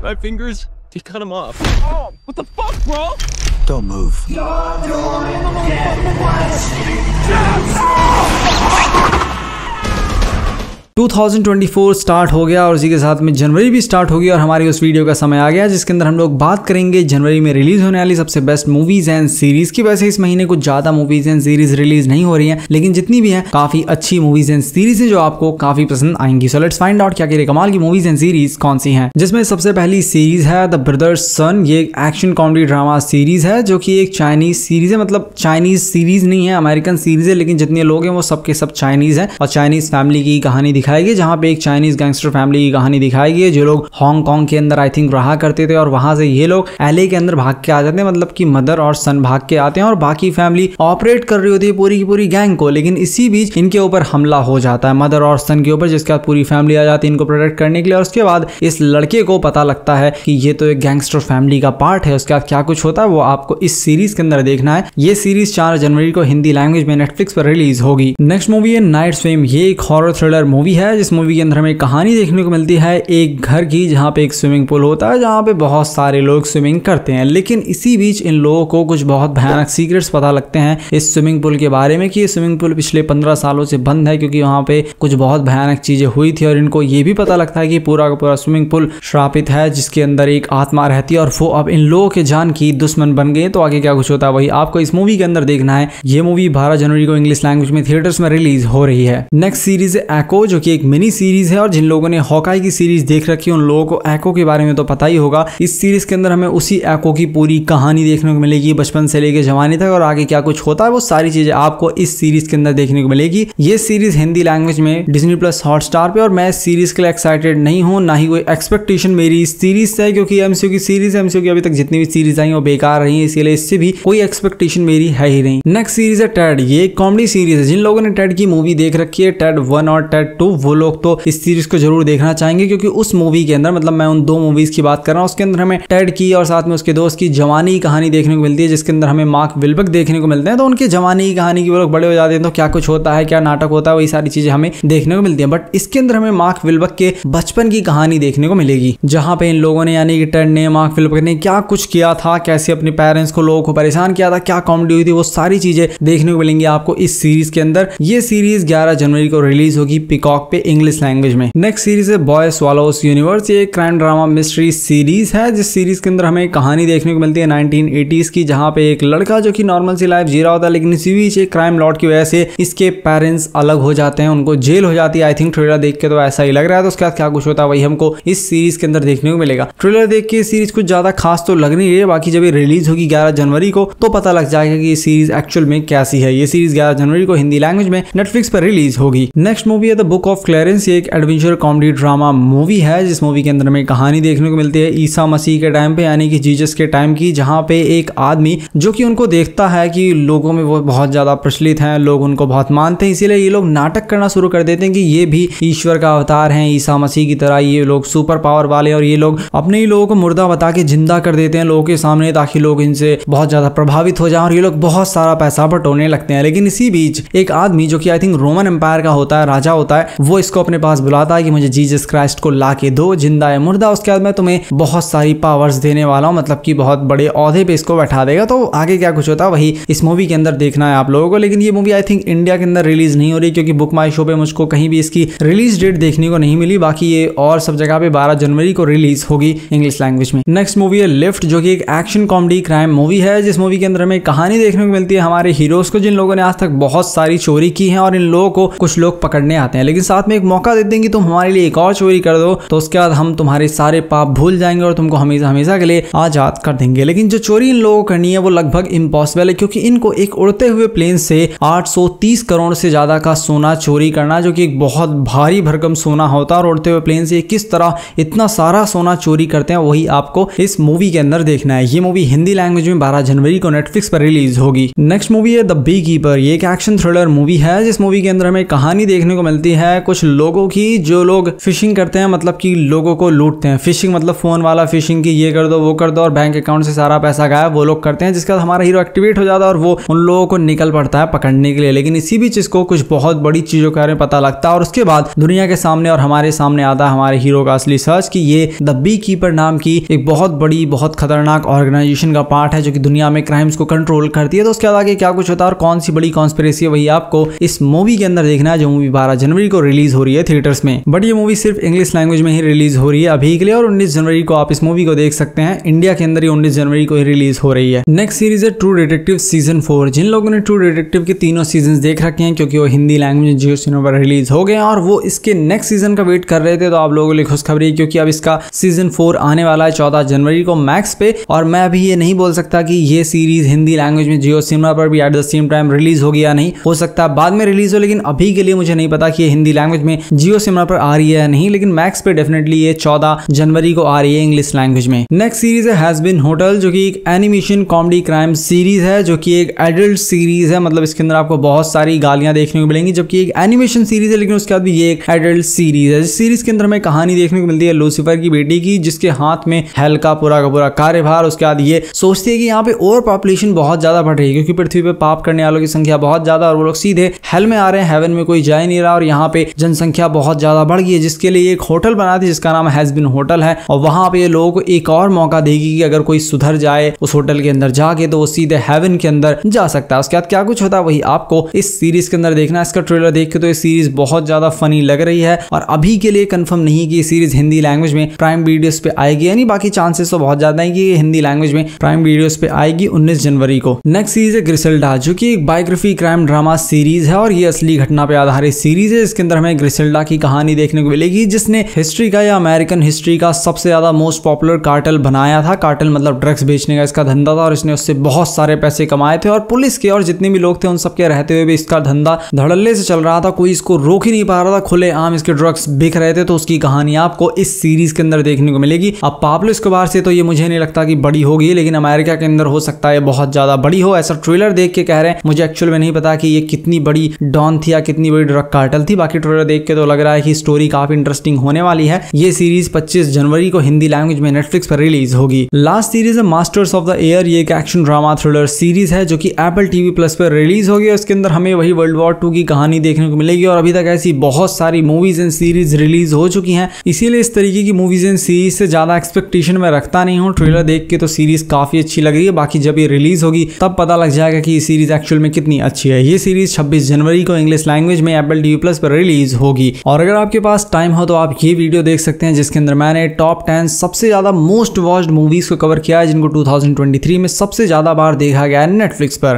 my fingers to cut them off. Oh, what the fuck, bro? Don't move. 2024 start हो गया और उसी के साथ में जनवरी भी स्टार्ट हो गया और हमारी उस वीडियो का समय आ गया जिसके अंदर हम लोग बात करेंगे जनवरी में रिलीज होने वाली सबसे बेस्ट मूवीज एंड सीरीज की। वैसे इस महीने कुछ ज्यादा मूवीज एंड सीरीज रिलीज नहीं हो रही हैं, लेकिन जितनी भी हैं काफी अच्छी मूवीज एंड सीरीज है जो आपको काफी पसंद आएंगी। सो लेट्स फाइंड आउट क्या क्या कमाल की मूवीज एंड सीरीज कौन सी हैं। जिसमें सबसे पहली सीरीज है द ब्रदर्स सन। ये एक एक्शन कॉमेडी ड्रामा सीरीज है जो कि एक चाइनीज सीरीज है, मतलब चाइनीज सीरीज नहीं है, अमेरिकन सीरीज है, लेकिन जितने लोग हैं वो सबके सब चाइनीज है और चाइनीज फैमिली की कहानी दिखाई गई, जहां पे एक चाइनीज गैंगस्टर फैमिली की कहानी दिखाई गई है जो लोग हांगकांग के अंदर आई थिंक रहा करते थे और वहां से ये लोग एलए के अंदर भाग के आ जाते हैं, मतलब कि मदर और सन भाग के आते हैं और बाकी फैमिली ऑपरेट कर रही होती है पूरी की पूरी गैंग को। लेकिन इसी बीच इनके ऊपर हमला हो जाता है मदर और सन के ऊपर, जिसके बाद पूरी फैमिली आ जाती है इनको प्रोटेक्ट करने के लिए। और उसके बाद इस लड़के को पता लगता है कि ये तो एक गैंगस्टर फैमिली का पार्ट है। उसके बाद क्या कुछ होता है वो आपको इस सीरीज के अंदर देखना है। ये सीरीज 4 जनवरी को हिंदी लैंग्वेज में नेटफ्लिक्स पर रिलीज होगी। नेक्स्ट मूवी है नाइट स्विम। ये एक हॉरर थ्रिलर मूवी है जिस मूवी के अंदर हमें कहानी देखने को मिलती है एक घर की, जहां पे एक स्विमिंग पूल होता है जहां पे बहुत सारे लोग स्विमिंग करते हैं। लेकिन इसी बीच इन लोगों को कुछ बहुत भयानक सीक्रेट्स पता लगते हैं इस स्विमिंग पूल के बारे में कि ये स्विमिंग पूल पिछले 15 सालों से बंद है क्योंकि वहां पे कुछ बहुत भयानक चीजें हुई थी। और इनको ये भी पता लगता है कि पूरा का पूरा स्विमिंग पूल श्रापित है जिसके अंदर एक आत्मा रहती है और वो अब इन लोगों के जान की दुश्मन बन गए। तो आगे क्या कुछ होता है वही आपको इस मूवी के अंदर देखना है। ये मूवी 12 जनवरी को इंग्लिश लैंग्वेज में थिएटर्स में रिलीज हो रही है। नेक्स्ट सीरीज है एको, जो कि एक मिनी सीरीज है और जिन लोगों ने हॉकाई की सीरीज देख रखी है उन लोगों को एको के बारे में तो पता ही होगा। इस सीरीज के अंदर हमें उसी एको की पूरी कहानी देखने को मिलेगी बचपन से लेकर जवानी तक, और आगे क्या कुछ होता है वो सारी चीजें आपको इस सीरीज के अंदर देखने को मिलेगी। ये सीरीज हिंदी लैंग्वेज में डिज्नी प्लस हॉटस्टार पे, और मैं इस सीरीज के लिए एक्साइटेड नहीं हूं, ना ही कोई एक्सपेक्टेशन मेरी इस सीरीज से है क्योंकि एमसीयू की सीरीज है। एमसीयू की अभी तक जितनी भी सीरीज आई वो बेकार रही है, इसीलिए इससे भी कोई एक्सपेक्टेशन मेरी है ही नहीं। नेक्स्ट सीरीज है टेड। ये एक कॉमेडी सीरीज है। जिन लोगों ने टेड की मूवी देख रखी है टेड 1 और टेड 2 वो लोग तो इस सीरीज को जरूर देखना चाहेंगे क्योंकि उस मूवी के अंदर, मतलब मैं उन 2 मूवीज की बात कर रहा हूं, उसके अंदर हमें टेड की और साथ में उसके दोस्त की जवानी की कहानी देखने को मिलती है जिसके अंदर हमें मार्क विल्बक देखने को मिलते हैं। तो उनके जवानी की कहानी की वो लोग बड़े हो जाते हैं तो क्या कुछ होता है, क्या नाटक होता है, वही सारी चीजें हमें देखने को मिलती है। बट इसके अंदर हमें मार्क विल्बक के बचपन की कहानी देखने को मिलेगी जहां पे इन लोगों ने यानी कि टेड ने मार्क विल्बक ने क्या कुछ किया था, कैसे अपने पेरेंट्स को लोगों को परेशान किया था, क्या कॉमेडी हुई थी, वो सारी चीजें देखने को मिलेंगी आपको इस सीरीज के अंदर। ये सीरीज 11 जनवरी को रिलीज होगी पीकॉक पे इंग्लिश लैंग्वेज में। नेक्स्ट सीरीज है बॉय स्वैलोज यूनिवर्स। ये क्राइम ड्रामा मिस्ट्री सीरीज है जिस सीरीज के अंदर हमें कहानी देखने को मिलती है 1980s की, जहां पे एक लड़का जो कि नॉर्मल सी लाइफ जी रहा होता है लेकिन इसी बीच एक क्राइम लॉर्ड की वजह से इसके पेरेंट्स अलग हो जाते हैं, उनको जेल हो जाती है। आई थिंक ट्रेलर देख के तो ऐसा ही लग रहा है। तो उसके बाद क्या कुछ होता है वही हमको इस सीरीज के अंदर देखने को मिलेगा। ट्रेलर देख के सीरीज कुछ ज्यादा खास तो लग नहीं रही है, बाकी जब ये रिलीज होगी 11 जनवरी को तो पता लग जाएगा कि ये सीरीज एक्चुअल में कैसी है। ये सीरीज 11 जनवरी को हिंदी लैंग्वेज में नेटफ्लिक्स पर रिलीज होगी। नेक्स्ट मूवी है द बुक ऑफ क्लेरेंस। ये एक एडवेंचर कॉमेडी ड्रामा मूवी है जिस मूवी के अंदर हमें कहानी देखने को मिलती है ईसा मसीह के टाइम पे यानी कि जीसस के टाइम की, जहां पे एक आदमी जो कि उनको देखता है कि लोगों में वो बहुत ज्यादा प्रचलित हैं, लोग उनको बहुत मानते हैं, इसीलिए ये लोग नाटक करना शुरू कर देते हैं कि ये भी ईश्वर का अवतार हैं ईसा मसीह की तरह, ये लोग सुपर पावर वाले, और ये लोग अपने ही लोगों को मुर्दा बता के जिंदा कर देते हैं लोगों के सामने ताकि लोग इनसे बहुत ज्यादा प्रभावित हो जाएं और ये लोग बहुत सारा पैसा बटोरने लगते हैं। लेकिन इसी बीच एक आदमी जो कि आई थिंक रोमन एम्पायर का होता है, राजा होता है, वो इसको अपने पास बुलाता है कि मुझे जीसस क्राइस्ट को ला के दो, जिंदा है मुर्दा, उसके बाद मैं तुम्हें बहुत सारी पावर्स देने वाला हूं, मतलब कि बहुत बड़े ओहदे पे इसको बैठा देगा। तो आगे क्या कुछ होता है वही इस मूवी के अंदर देखना है आप लोगों को। लेकिन ये मूवी आई थिंक इंडिया के अंदर रिलीज नहीं हो रही क्योंकि बुक माई शो पे मुझको कहीं भी इसकी रिलीज डेट देखने को नहीं मिली। बाकी ये और सब जगह पे 12 जनवरी को रिलीज होगी इंग्लिश लैंग्वेज में। नेक्स्ट मूवी है लिफ्ट, जो कि एक एक्शन कॉमेडी क्राइम मूवी है जिस मूवी के अंदर हमें कहानी देखने को मिलती है हमारे हीरोज को जिन लोगों ने आज तक बहुत सारी चोरी की है और इन लोगों को कुछ लोग पकड़ने आते हैं, लेकिन साथ में एक मौका देते हैं कि तुम हमारे लिए एक और चोरी कर दो तो उसके बाद हम तुम्हारे सारे पाप भूल जाएंगे और तुमको हमेशा हमेशा के लिए आजाद कर देंगे। लेकिन जो चोरी इन लोगों को करनी है वो लगभग इम्पॉसिबल है क्योंकि इनको एक उड़ते हुए प्लेन से 830 करोड़ से ज्यादा का सोना चोरी करना, जो कि एक बहुत भारी भरकम सोना होता है, और उड़ते हुए प्लेन से किस तरह इतना सारा सोना चोरी करते हैं वही आपको इस मूवी के अंदर देखना है। ये मूवी हिंदी लैंग्वेज में 12 जनवरी को नेटफ्लिक्स पर रिलीज होगी। नेक्स्ट मूवी है द बी कीपर। ये एक एक्शन थ्रिलर मूवी है जिस मूवी के अंदर हमें कहानी देखने को मिलती है है कुछ लोगों की, जो लोग फिशिंग करते हैं, मतलब कि लोगों को लूटते हैं। फिशिंग मतलब फोन वाला फिशिंग की ये कर दो वो कर दो और बैंक अकाउंट से सारा पैसा गायब, वो लोग करते हैं। जिसके बाद हमारा हीरो एक्टिवेट हो जाता है और वो उन लोगों को निकल पड़ता है पकड़ने के लिए। लेकिन इसी बीच इसको कुछ बहुत बड़ी चीजों के बारे में पता लगता है और उसके बाद दुनिया के सामने और हमारे सामने आता है हमारे हीरो का असली सच कि ये द बी कीपर नाम की एक बहुत बड़ी बहुत खतरनाक ऑर्गेनाइजेशन का पार्ट है जो कि दुनिया में क्राइम्स को कंट्रोल करती है। तो उसके बाद आगे क्या कुछ होता है और कौन सी बड़ी कॉन्स्पिरेसी है वही आपको इस मूवी के अंदर देखना है, जो मूवी 12 जनवरी को रिलीज हो रही है थिएटर्स में। बट ये मूवी सिर्फ इंग्लिश लैंग्वेज में ही रिलीज हो रही है अभी के लिए और 19 जनवरी को आप इस मूवी को देख सकते हैं। इंडिया के अंदर ही 19 जनवरी को ही रिलीज हो रही है। नेक्स्ट सीरीज है ट्रू डिटेक्टिव सीजन 4। जिन लोगों ने ट्रू डिटेक्टिव के तीनों सीजन देख रखे हैं क्योंकि वो हिंदी लैंग्वेज जियो सिनेमा पर रिलीज हो गए हैं और वो इसके नेक्स्ट सीजन का वेट कर रहे थे, तो आप लोगों के लिए खुशखबरी है क्योंकि अब इसका सीजन 4 आने वाला है 14 जनवरी को मैक्स पे। और मैं अभी ये नहीं बोल सकता कि ये सीरीज हिंदी लैंग्वेज में जियो सिनेमा पर भी at the same time release होगी या नहीं, हो सकता है बाद में रिलीज हो, लेकिन अभी के लिए मुझे नहीं पता कि ये हिंदी लैंग्वेज में जियो सिनेमा पर आ रही है या नहीं। लेकिन मैक्स पे डेफिनेटली ये 14 जनवरी को आ रही है इंग्लिश लैंग्वेज में। नेक्स्ट सीरीज है हैज बीन होटल, जो कि एक एनिमेशन कॉमेडी क्राइम सीरीज है जो कि एक एडल्ट सीरीज है। मतलब इसके अंदर आपको बहुत सारी गालियां देखने को मिलेंगी, जबकि एक एनिमेशन सीरीज है लेकिन उसके बाद भी ये एक एडल्ट सीरीज है। इस सीरीज के अंदर हमें कहानी देखने को मिलती है लूसीफर की बेटी की, जिसके हाथ में हेल का पूरा कार्यभार। उसके बाद ये सोचती है कि यहाँ पे ओवर पॉपुलेशन बहुत ज्यादा बढ़ रही है क्योंकि पृथ्वी पे पाप करने वालों की संख्या बहुत ज्यादा और वो लोग सीधे हेल में आ रहे हैं, हेवन में कोई जा ही नहीं रहा और यहाँ पे जनसंख्या बहुत ज्यादा बढ़ गई है, जिसके लिए एक होटल बना दी जिसका नाम हैज बीन होटल है। और वहां पे ये लोगों को एक और मौका देगी कि अगर कोई सुधर जाए उस होटल के अंदर जाके तो वो सीधे हेवन के अंदर जा सकता है। उसके बाद क्या कुछ होता है वही आपको इस सीरीज के अंदर देखना है। इसका ट्रेलर देख के तो ये सीरीज बहुत ज्यादा फनी लग रही है और अभी के लिए कंफर्म नहीं कि ये सीरीज हिंदी लैंग्वेज में प्राइम वीडियोस पे आएगी, यानी बाकी चांसेस तो बहुत ज्यादा है कि ये हिंदी लैंग्वेज में प्राइम वीडियोस पे आएगी 19 जनवरी को। नेक्स्ट सीरीज है ग्रिसेल्डा, जो कि एक बायोग्राफी क्राइम ड्रामा सीरीज है और ये असली घटना पे आधारित सीरीज है। इसके अंदर हमें ग्रिसेल्डा की कहानी देखने को मिलेगी जिसने हिस्ट्री का या अमेरिकन हिस्ट्री का सबसे ज्यादा मोस्ट पॉपुलर कार्टेल बनाया था। कार्टेल मतलब ड्रग्स बेचने का इसका धंधा था और इसने उससे बहुत सारे पैसे कमाए थे और पुलिस के और जितने भी लोग थे उन सबके रहते हुए भी इसका धंधा धड़ल्ले से चल रहा था, कोई इसको रोक ही नहीं पा रहा था, खुले आम इसके ड्रग्स बिक रहे थे। तो उसकी कहानी आपको इस सीरीज के अंदर देखने को मिलेगी। अब पाब्लो एस्कोबार से तो ये मुझे नहीं लगता कि बड़ी होगी, लेकिन अमेरिका के अंदर हो सकता है बहुत ज्यादा बड़ी हो, ऐसा ट्रेलर देख के कह रहे हैं। मुझे एक्चुअल में नहीं पता कि ये कितनी बड़ी डॉन थी या कितनी बड़ी ड्रग कार्टेल थी, बाकी ट्रेलर देख के तो लग रहा है कि स्टोरी काफी इंटरेस्टिंग होने वाली है। ये सीरीज 25 जनवरी को हिंदी लैंग्वेज में नेटफ्लिक्स पर रिलीज होगी। लास्ट सीरीज है मास्टर्स ऑफ द एयर, ये एक एक्शन ड्रामा थ्रिलर सीरीज है जो कि एप्पल टीवी प्लस पर रिलीज होगी। इसके अंदर हमें वही वर्ल्ड वॉर 2 की कहानी देखने को मिलेगी और अभी तक ऐसी बहुत सारी मूवीज एंड सीरीज रिलीज हो चुकी हैं, इसीलिए इस तरीके की मूवीज एंड सीरीज से ज्यादा एक्सपेक्टेशन में रखता नहीं हूँ। ट्रेलर देख के तो सीरीज काफी अच्छी लग रही है, बाकी जब ये रिलीज होगी तब पता लग जाएगा कि ये सीरीज एक्चुअल में कितनी अच्छी है। ये सीरीज 26 जनवरी को इंग्लिश लैंग्वेज में एप्पल टीवी प्लस पर रिलीज होगी। और अगर आपके पास टाइम हो तो आप ये वीडियो देख सकते हैं जिसके अंदर मैंने टॉप 10 सबसे ज्यादा मोस्ट वॉच्ड मूवीज को कवर किया है जिनको 2023 में सबसे ज्यादा बार देखा गया है नेटफ्लिक्स पर।